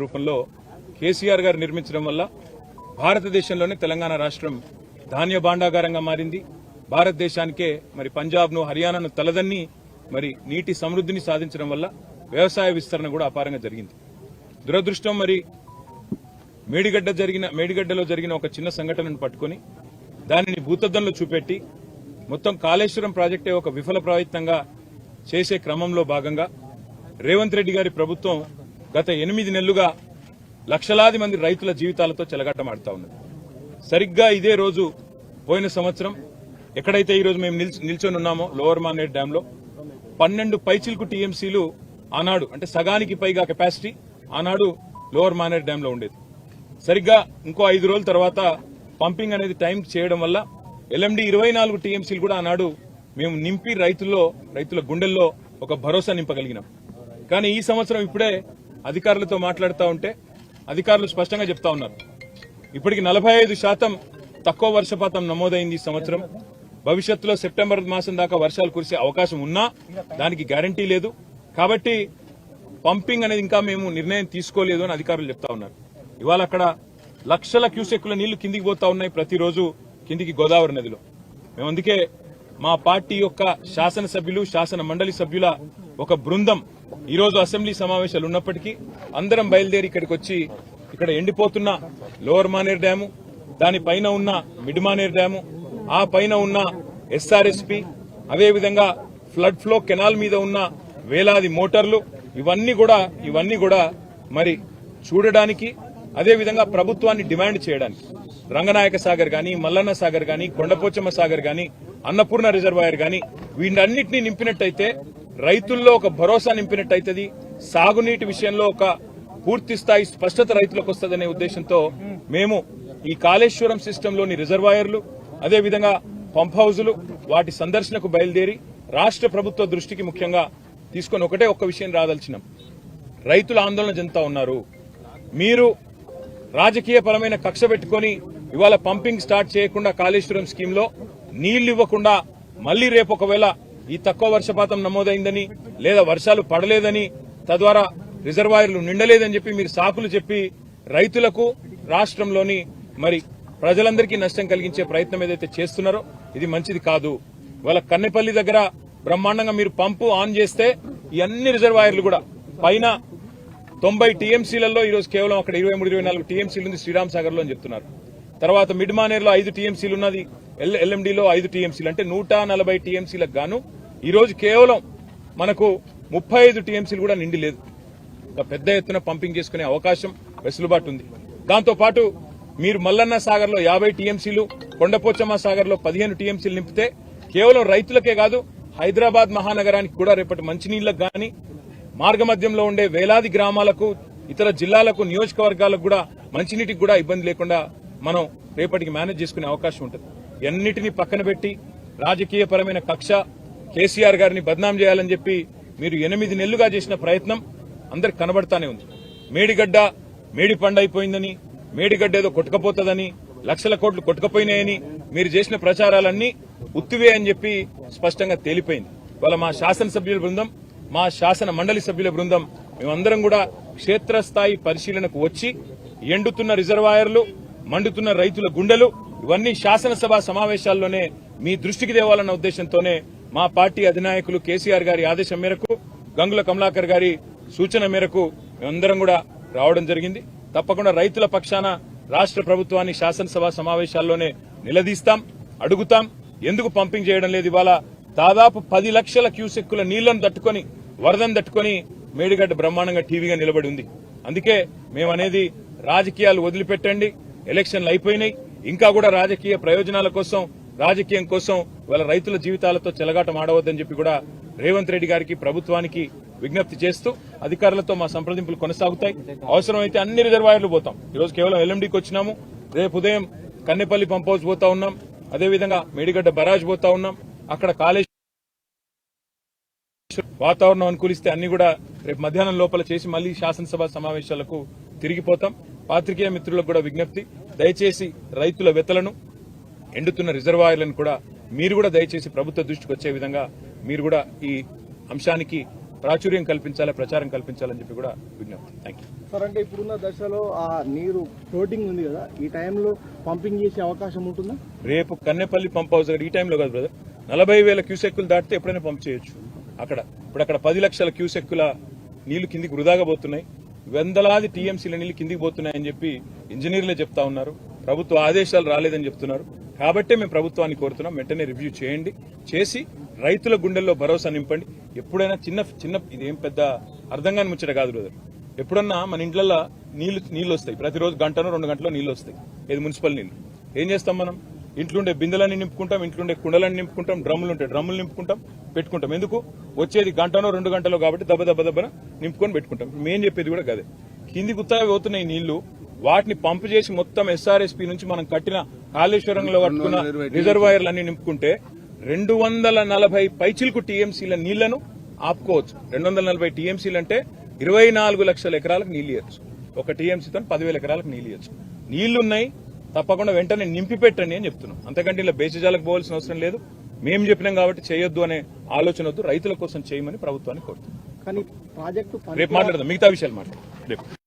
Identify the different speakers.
Speaker 1: రూపంలో కేసీఆర్ గారు నిర్మించడం వల్ల భారతదేశంలోనే తెలంగాణ రాష్ట్రం ధాన్య భాండాగారంగా మారింది. భారతదేశానికే మరి పంజాబ్ను హర్యానాను తలదన్ని మరి నీటి సమృద్ధిని సాధించడం వల్ల వ్యవసాయ విస్తరణ కూడా అపారంగా జరిగింది. దురదృష్టం మరి మేడిగడ్డలో జరిగిన ఒక చిన్న సంఘటనను పట్టుకుని దానిని భూతద్దంలో చూపెట్టి మొత్తం కాళేశ్వరం ప్రాజెక్టే ఒక విఫల ప్రయత్నంగా చేసే క్రమంలో భాగంగా రేవంత్ రెడ్డి గారి ప్రభుత్వం గత 8 నెలలుగా లక్షలాది మంది రైతుల జీవితాలతో చెలగాటమాడుతా ఉన్నది. సరిగ్గా ఇదే రోజు పోయిన సంవత్సరం ఎక్కడైతే ఈ రోజు మేము నిల్చొని ఉన్నామో లోవర్ మానేర్ డ్యామ్ లో 12 పైచిల్కు టీఎంసీలు ఆనాడు అంటే సగానికి పైగా కెపాసిటీ ఆనాడు లోవర్ మానేర్ డ్యామ్ లో ఉండేది. సరిగ్గా ఇంకో 5 రోజుల తర్వాత పంపింగ్ అనేది టైం చేయడం వల్ల ఎల్ఎండి 24 టీఎంసీలు కూడా ఆనాడు మేము నింపి రైతుల గుండెల్లో ఒక భరోసా నింపగలిగినాం. కానీ ఈ సంవత్సరం ఇప్పుడే అధికారులతో మాట్లాడుతూ ఉంటే అధికారులు స్పష్టంగా చెప్తా ఉన్నారు, ఇప్పటికి 45% తక్కువ వర్షపాతం నమోదైంది ఈ సంవత్సరం. భవిష్యత్తులో సెప్టెంబర్ మాసం దాకా వర్షాలు కురిసే అవకాశం ఉన్నా దానికి గ్యారంటీ లేదు. కాబట్టి పంపింగ్ అనేది ఇంకా మేము నిర్ణయం తీసుకోలేదు అని అధికారులు చెప్తా ఉన్నారు. ఇవాళ అక్కడ లక్షల క్యూసెక్కుల నీళ్లు కిందికి పోతా ఉన్నాయి ప్రతిరోజు కిందికి గోదావరి నదిలో. మేము అందుకే మా పార్టీ యొక్క శాసనసభ్యులు శాసన మండలి సభ్యుల ఒక బృందం ఈ రోజు అసెంబ్లీ సమావేశాలు ఉన్నప్పటికీ అందరం బయలుదేరి ఇక్కడికి వచ్చి ఇక్కడ ఎండిపోతున్న లోవర్ మానేర్ డ్యాము, దానిపైన ఉన్న మిడ్ మానేర్ డ్యాము, ఆ పైన ఉన్న ఎస్ఆర్ఎస్పీ, అదేవిధంగా ఫ్లడ్ ఫ్లో కెనాల్ మీద ఉన్న వేలాది మోటార్లు ఇవన్నీ కూడా మరి చూడడానికి, అదేవిధంగా ప్రభుత్వాన్ని డిమాండ్ చేయడానికి రంగనాయక సాగర్ గాని, మల్లన్న సాగర్ గాని, కొండపోచమ్మ సాగర్ గాని, అన్నపూర్ణ రిజర్వాయర్ గాని వీటన్నిటినీ నింపినట్టయితే రైతుల్లో ఒక భరోసా నింపినట్టయితది. సాగునీటి విషయంలో ఒక పూర్తి స్థాయి స్పష్టత రైతులకు వస్తుందనే ఉద్దేశంతో మేము ఈ కాళేశ్వరం సిస్టంలోని రిజర్వాయర్లు, అదేవిధంగా పంప్ హౌజులు వాటి సందర్శనకు బయలుదేరి రాష్ట్ర ప్రభుత్వ దృష్టికి ముఖ్యంగా తీసుకొని ఒక్క విషయం రాదలిచినాం. రైతులు ఆందోళన చెందుతా ఉన్నారు. మీరు రాజకీయపరమైన కక్ష పెట్టుకుని ఇవాళ పంపింగ్ స్టార్ట్ చేయకుండా కాళేశ్వరం స్కీమ్ లో నీళ్లు ఇవ్వకుండా మళ్లీ రేపు ఒకవేళ ఈ తక్కువ వర్షపాతం నమోదైందని లేదా వర్షాలు పడలేదని తద్వారా రిజర్వాయర్లు నిండలేదని చెప్పి మీరు సాకులు చెప్పి రైతులకు రాష్ట్రంలోని మరి ప్రజలందరికీ నష్టం కలిగించే ప్రయత్నం ఏదైతే చేస్తున్నారో ఇది మంచిది కాదు. ఇవాళ కన్నెపల్లి దగ్గర బ్రహ్మాండంగా మీరు పంపు ఆన్ చేస్తే ఈ అన్ని రిజర్వాయర్లు కూడా పైన 90 టీఎంసీలలో ఈరోజు కేవలం అక్కడ 23-24 టీఎంసీలు ఉంది శ్రీరామ్ సాగర్ లో అని చెప్తున్నారు. తర్వాత మిడ్ మానేర్ లో 5 టీఎంసీలు ఉన్నది, ఎల్ఎండిలో 5 టీఎంసీలు అంటే 140 టీఎంసీలకు గాను ఈ రోజు కేవలం మనకు 35 టీఎంసీలు కూడా నిండి లేదు. ఒక పెద్ద ఎత్తున పంపింగ్ చేసుకునే అవకాశం వెసులుబాటు ఉంది. దాంతో పాటు మీరు మల్లన్న సాగర్ లో 50 టీఎంసీలు, కొండపోచమ్మ సాగర్ లో 15 టీఎంసీలు నింపితే కేవలం రైతులకే కాదు హైదరాబాద్ మహానగరానికి కూడా రేపటి మంచినీళ్లకు గాని, మార్గమధ్యంలో ఉండే వేలాది గ్రామాలకు, ఇతర జిల్లాలకు, నియోజకవర్గాలకు కూడా మంచినీటికి కూడా ఇబ్బంది లేకుండా మనం రేపటికి మేనేజ్ చేసుకునే అవకాశం ఉంటుంది. ఎన్నిటినీ పక్కన పెట్టి రాజకీయపరమైన కక్ష, కేసీఆర్ గారిని బద్నాం చేయాలని చెప్పి మీరు 8 నెలలుగా చేసిన ప్రయత్నం అందరికి కనబడతానే ఉంది. మేడి పండైపోయిందని, మేడిగడ్డ ఏదో కొట్టుకపోతుందని, లక్షల కోట్లు కొట్టుకపోయినాయని మీరు చేసిన ప్రచారాలన్నీ ఉత్తివే అని చెప్పి స్పష్టంగా తేలిపోయింది. ఇవాళ మా శాసనసభ్యుల బృందం, మా శాసన మండలి సభ్యుల బృందం మేమందరం కూడా క్షేత్రస్థాయి పరిశీలనకు వచ్చి ఎండుతున్న రిజర్వాయర్లు, మండుతున్న రైతుల గుండెలు ఇవన్నీ శాసనసభ సమావేశాల్లోనే మీ దృష్టికి తేవాలన్న ఉద్దేశంతోనే మా పార్టీ అధినాయకులు కేసీఆర్ గారి ఆదేశం మేరకు, గంగుల కమలాకర్ గారి సూచన మేరకు మేమందరం కూడా రావడం జరిగింది. తప్పకుండా రైతుల పక్షాన రాష్ట్ర ప్రభుత్వాన్ని శాసనసభ సమావేశాల్లోనే నిలదీస్తాం, అడుగుతాం. ఎందుకు పంపింగ్ చేయడం లేదు? ఇవాళ దాదాపు 10 లక్షల క్యూసెక్కుల నీళ్లను తట్టుకొని, వరదను తట్టుకొని మేడిగడ్డ బ్రహ్మాండంగా టీవీగా నిలబడి ఉంది. అందుకే మేమనేది రాజకీయాలు వదిలిపెట్టండి, ఎలక్షన్లు అయిపోయినాయి, ఇంకా కూడా రాజకీయ ప్రయోజనాల కోసం, రాజకీయం కోసం ఇవాళ రైతుల జీవితాలతో చెలగాటం ఆడవద్దని చెప్పి కూడా రేవంత్ రెడ్డి గారికి, ప్రభుత్వానికి విజ్ఞప్తి చేస్తూ అధికారులతో మా సంప్రదింపులు కొనసాగుతాయి. అవసరమైతే అన్ని రిజర్వాయర్లు పోతాం. ఈరోజు కేవలం ఎల్ఎండికి వచ్చినాము, రేపు ఉదయం కన్నెపల్లి పంప్ హౌస్ పోతా ఉన్నాం, అదేవిధంగా మేడిగడ్డ బరాజ్ పోతా ఉన్నాం. అక్కడ కాళేశ్వరం వాతావరణం అనుకూలిస్తే అన్ని కూడా రేపు మధ్యాహ్నం లోపల చేసి మళ్లీ శాసనసభ సమావేశాలకు తిరిగిపోతాం. పాత్రికేయ మిత్రులకు కూడా విజ్ఞప్తి, దయచేసి రైతుల వెతలను, ఎండుతున్న రిజర్వాయర్లను కూడా మీరు కూడా దయచేసి ప్రభుత్వ దృష్టికి వచ్చే విధంగా మీరు కూడా ఈ అంశానికి ప్రాచుర్యం కల్పించాలి, ప్రచారం కల్పించాలని చెప్పి కూడా విజ్ఞప్తి. Thank you
Speaker 2: sir. అంటే ఇప్పుడున్న దశలో ఆ నీరు ఫ్లోటింగ్ ఉంది కదా, ఈ టైంలో పంపింగ్ చేసే అవకాశం ఉంటుందా?
Speaker 1: రేపు కన్నెపల్లి పంప్ హౌస్ ఈ టైంలో కాదు బ్రదర్, 40,000 క్యూసెక్కులు దాటితే ఎప్పుడైనా పంప్ చేయొచ్చు. ఇప్పుడు అక్కడ 10 లక్షల క్యూసెక్కుల నీళ్లు కిందికి వృధాగా పోతున్నాయి, వందలాది టీఎంసీల నీళ్లు కిందికి పోతున్నాయని చెప్పి ఇంజనీర్లే చెప్తా ఉన్నారు. ప్రభుత్వ ఆదేశాలు రాలేదని చెప్తున్నారు. కాబట్టే మేము ప్రభుత్వాన్ని కోరుతున్నాం, వెంటనే రివ్యూ చేయండి, చేసి రైతుల గుండెల్లో భరోసా నింపండి. ఎప్పుడైనా చిన్న ఇదేం పెద్ద అర్థం కాని ముచ్చట కాదు బ్రదర్. ఎప్పుడన్నా మన ఇంట్లల్లో నీళ్లు వస్తాయి, ప్రతిరోజు గంటనో 2 గంటలో నీళ్లు వస్తాయి, ఏది మున్సిపల్ నీళ్లు. ఏం చేస్తాం మనం? ఇంట్లుండే బిందెలన్నీ నింపుకుంటాం, ఇంట్లుండే కుండలన్నీ నింపుకుంటాం, డ్రమ్ములు ఉంటాయి డ్రమ్ములు నింపుకుంటాం, పెట్టుకుంటాం. ఎందుకు? వచ్చేది గంటనో 2 గంటలో కాబట్టి దెబ్బన నింపుకొని పెట్టుకుంటాం. మేము చెప్పేది కూడా గదే. కింది గుత్తగా పోతున్నాయి నీళ్లు, వాటిని పంపు చేసి మొత్తం ఎస్ఆర్ఎస్పీ నుంచి మనం కట్టిన కాళేశ్వరంలో కట్టుకున్న రిజర్వాయర్లు అన్ని నింపుకుంటే 240 పైచిలకు టీఎంసీల నీళ్లను ఆపుకోవచ్చు. 240 టీఎంసీలు అంటే 24 లక్షల ఎకరాలకు నీళ్లు ఇవ్వచ్చు. ఒక టీఎంసీతో 10,000 ఎకరాలకు నీళ్లు ఇవ్వచ్చు. నీళ్లున్నాయి, తప్పకుండా వెంటనే నింపి పెట్టండి అని చెప్తున్నాం. అంతకంటే ఇలా బేచజాలకు పోవాల్సిన అవసరం లేదు. మేము చెప్పినాం కాబట్టి చేయొద్దు అనే ఆలోచన వద్దు, రైతుల కోసం చేయమని ప్రభుత్వాన్ని కోరుతున్నాం.
Speaker 2: కానీ ప్రాజెక్టు
Speaker 1: రేపు మాట్లాడదాం, మిగతా విషయాలు మాట్లాడదాం రేపు.